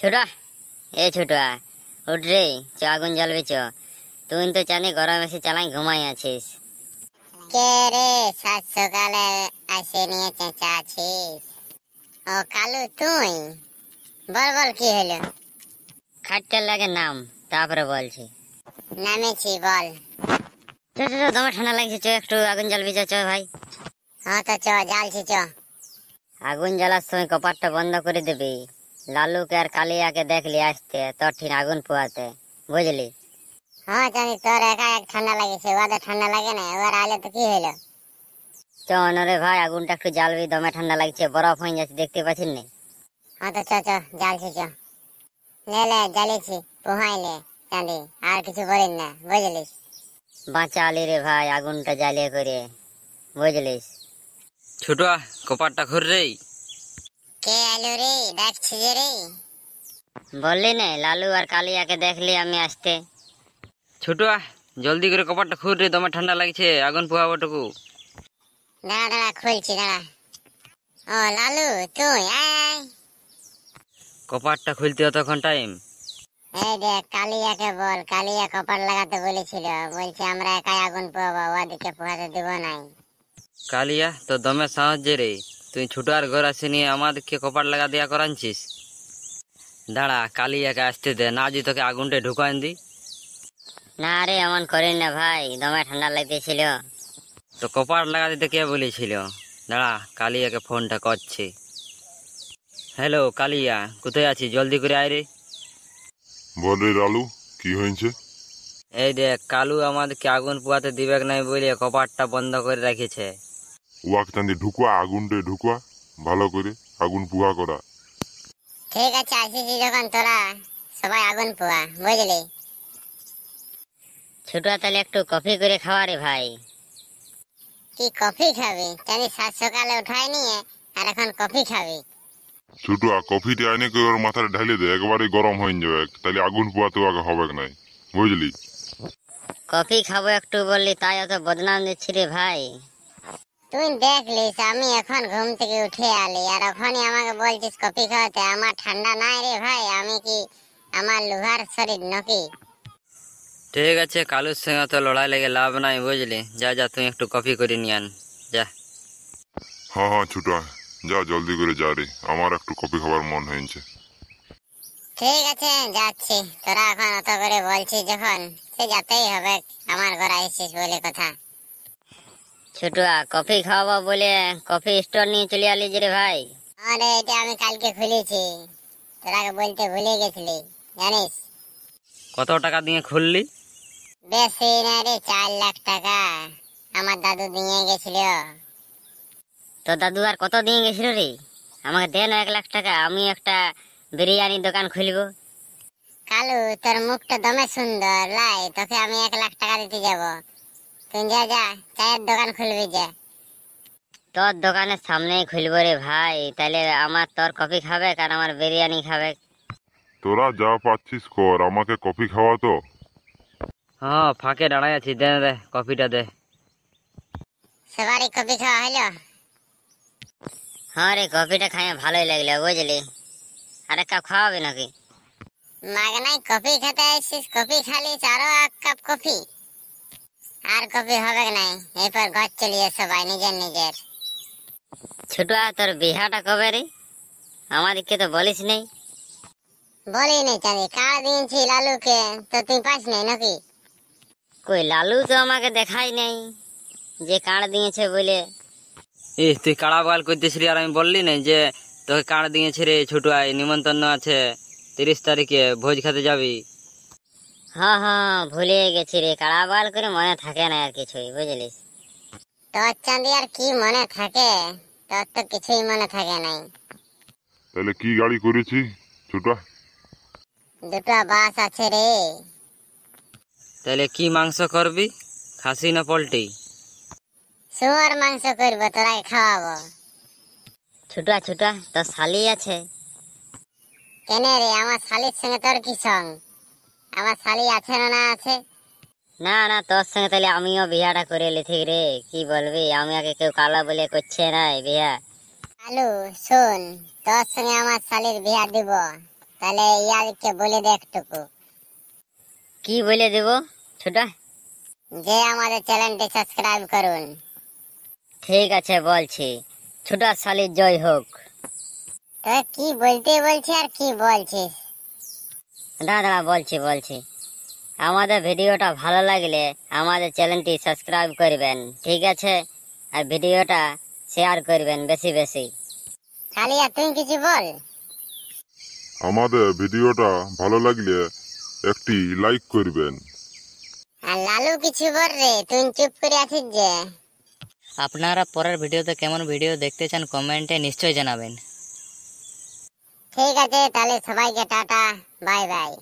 ছোটা ছোটা উঠ রে, চ আগুন জ্বালবি চ। তুই তো জানি গরম এসে চালাই ঘুমাই আছিস। কে রে সাত সকালে আসে নিয়ে চেঁচাছিস? ও কালু তুই? বল বল কি হলো? খাটটার লাগে নাম, তারপরে বলছি। নামেছি বল। চ চ চ, দমে ঠান্ডা লাগছে, চ একটু আগুন জ্বালবি চ। চ ভাই, হ্যাঁ তো চ জ্বালছি চ। আগুন জ্বালার সময় কপাটটা বন্ধ করে দিবি। লালুকে আর কালিয়াকে দেখলি আসতে, তোর ঠিক আগুন পোয়াতে, বুঝলি? হ্যাঁ জানি, তোর একা এক ঠান্ডা লাগেছে, ওদের ঠান্ডা লাগে না, ওরা আইলে তো কি হইলো? চ অনরে ভাই, আগুনটা একটু জ্বালবি, দমে ঠান্ডা লাগছে, বরফ হয়ে যাচ্ছে, দেখতে পাচ্ছিস না? হ্যাঁ তো চ চ জ্বালছি চ। লে জ্বালিছি, পোহাইলে চাঁদি, আর কিছু বলিস না, বুঝলিস? বাঁচালি রে ভাই আগুনটা জ্বালিয়ে করে, বুঝলিস? ছোটুয়া কপারটা খুর রে। কে এলো রে? দেখছি যে রে। বললি না লালু আর কালিয়াকে দেখলি আমি আসতে। ছোটুয়া জলদি করে কপারটা খুর রে, দমে ঠান্ডা লাগছে, আগুন পোহাবো টুকু। দাঁড়া দাঁড়া খুলছি দাঁড়া। ও লালু তুই আয়। কপারটা খুলতে অতক্ষণ টাইম? এই দেখ কালিয়াকে বল, কালিয়া কপার লাগাতে বলেছিল, বলছে আমরা একাই আগুন পোহাবো, ওদিকে পোহাতে দিব নাই। কালিয়া তো দমে সাহায্যে রে, তুই ছোটুয়ার ঘর আসে নিয়ে আমাদেরকে কপার লাগা দেয়া করাচ্ছিস। দাঁড়া কালিয়াকে আসতে দে, না যে তোকে আগুনটা ঢুকান দি। না রে, এমন করিস না ভাই, দমে ঠান্ডা লাগতেছিল। তো কপার লাগা দিতে কে বলেছিল? দাঁড়া কালিয়াকে ফোনটা করছে। হ্যালো কালিয়া, কোথায় আছিস? জলদি করে আয় রে। বল রে লালু, কি হয়েছে? এই দেখ কালু আমাদেরকে আগুন পোয়াতে দিবে নাই বলে কপারটা বন্ধ করে রেখেছে। উয়াক চান্দি ঢুকুয়া, আগুনটা ঢুকুয়া, ভালো করে আগুন পুহা করা। ঠিক আছে আসিছি যখন তোরা সবাই আগুন পোয়া, বুঝলি? ছোট তাহলে একটু কফি করে খাওয়া রে ভাই। কি কফি খাবি? জানি সাত সকালে উঠাই নিয়ে আর এখন কফি খাবি? ছোটু কফিটা আইনে করে ওর মাথায় ঢালে দে, একবারে গরম হয়ে যাবে, তাহলে আগুন পুয়াতে আগে হবে নাই, বুঝলি? কফি খাবো একটু বললি, তাই অত বদনাম দিচ্ছি রে ভাই। তুই দেখলিস আমি এখন ঘুম থেকে উঠে আলি আর ওখানে আমাকে বলছিস কফি খাওয়াতে? আমার ঠান্ডা নাই রে ভাই, আমি কি আমার লোহার শরীর নাকি? ঠিক আছে, কালুর সঙ্গে তো লড়াই লেগে লাভ নাই, বুঝলি? যা যা তুই একটু কফি করে নিয়ে আন, যা। হ্যাঁ হ্যাঁ ছোটু, যা জলদি করে যা রে, আমার একটু কফি খাবার মন হয়েছে। ঠিক আছে যাচ্ছি, তোরা এখন অত করে বলছিস যখন, সে যেতেই হবে, আমার ঘরে এসেছিস বলে কথা। ছোট কফি খাওয়াবো বলে কফি স্টোর নিয়ে চলে আলি যে রে ভাই। আরে এটা আমি কালকে খুলেছি, তোরাকে বলতে ভুলে গেছিলি, জানিস? কত টাকা দিয়ে খুললি? বেশি না রে, 4 লাখ টাকা আমার দাদু দিয়ে গেছিল। তো দাদু আর কত দিয়ে গেছিল রে? আমাকে দে না 1 লাখ টাকা, আমি একটা বিরিয়ানির দোকান খুলবো। কালু তোর মুখটা দমে সুন্দর লাই, তোকে আমি 1 লাখ টাকা দিতে যাব। তুই যা যা চায়ের দোকান খুলবি যা। তোর দোকানের সামনেই খুলবো রে ভাই, তাইলে আমার তোর কফি খাবে আর আমার বিরিয়ানি খাবে। তোরা যা পাচ্ছিস কর, আমাকে কফি খাওয়া তো। হ্যাঁ ফাঁকে দাঁড়াই আছি, দে দে কফিটা দে। সবারই কফি খাওয়া হলো? হ্যাঁ রে, কফিটা খাইয়ে ভালোই লাগলো, বুঝলি? আরেক কাপ খাওয়াবি নাকি? মাগনাই কফি খেতে আসছিস, কফি খালিস, আরো 1 কাপ কফি? আর কফি হবে নাই, এরপর ঘর চলিয়ে সবাই নিজের নিজের। ছোট তোর বিহাটা কবে রে? আমাদেরকে তো বলিস নেই। বলি নাই চাঁদি, কার্ড দিয়েছি লালুকে, তো তুই পাস নাই নাকি? কই লালু তো আমাকে দেখাই নাই যে কার্ড দিয়েছে বলে। তুই কাড়া বয়াল করতেছিলি আর আমি বললি না যে তোকে কার্ড দিয়েছে রে ছোটু, আয় নিমন্ত্রণ আছে 30 তারিখে ভোজ খেতে যাবি। হ্যাঁ হ্যাঁ, ভুলে গেছি রে, কাড়াবাল করে মনে থাকে না আর কিছুই, বুঝলিস? তোর চাঁদি আর কি মনে থাকে, তোর তো কিছুই মনে থাকে নাই। তাহলে কি গাড়ি করেছি ছোটু? 2টা বাস আছে রে। তাহলে কি মাংস করবি, খাসি না পোল্ট্রি? শুয়োর মাংস করবো, তোরাই খাওয়াবো। ছুটা ছুটা, তোর শালি আছে? কেন রে, আমার শালির সঙ্গে তোর কি সঙ্গ? আমার শালি আছে না না আছে? না না, তোর সঙ্গে তাহলে আমিও বিয়াটা করে লিথি রে, কি বলবি? আমি আগে কেউ কালা বলে করছে না বিয়া। কালু শোন, তোর সঙ্গে আমার শালির বিয়া দিব, তাহলে ইয়ারকে বলে দে একটুকু, কি বলে দেব ছোটা? যে আমাদের চ্যানেলটি সাবস্ক্রাইব করুন। ঠিক আছে বলছি, ছোটা শালির জয় হোক। তো কি বলতে বলছি আর কি বলছিস? দাঁড়া বলছি, আমাদের ভিডিওটা ভালো লাগলে আমাদের চ্যানেলটি সাবস্ক্রাইব করবেন, ঠিক আছে? আর ভিডিওটা শেয়ার করবেন বেশি বেশি। কালিয়া তুই কিছু বল। আমাদের ভিডিওটা ভালো লাগলে একটি লাইক করবেন। আর লালু কিছু বল রে, তুই চুপ করে আছিস যে। আপনারা পরের ভিডিওতে কেমন ভিডিও দেখতে চান কমেন্টে নিশ্চয়ই জানাবেন। ঠিক আছে, তাহলে সবাইকে টাটা, বাই বাই।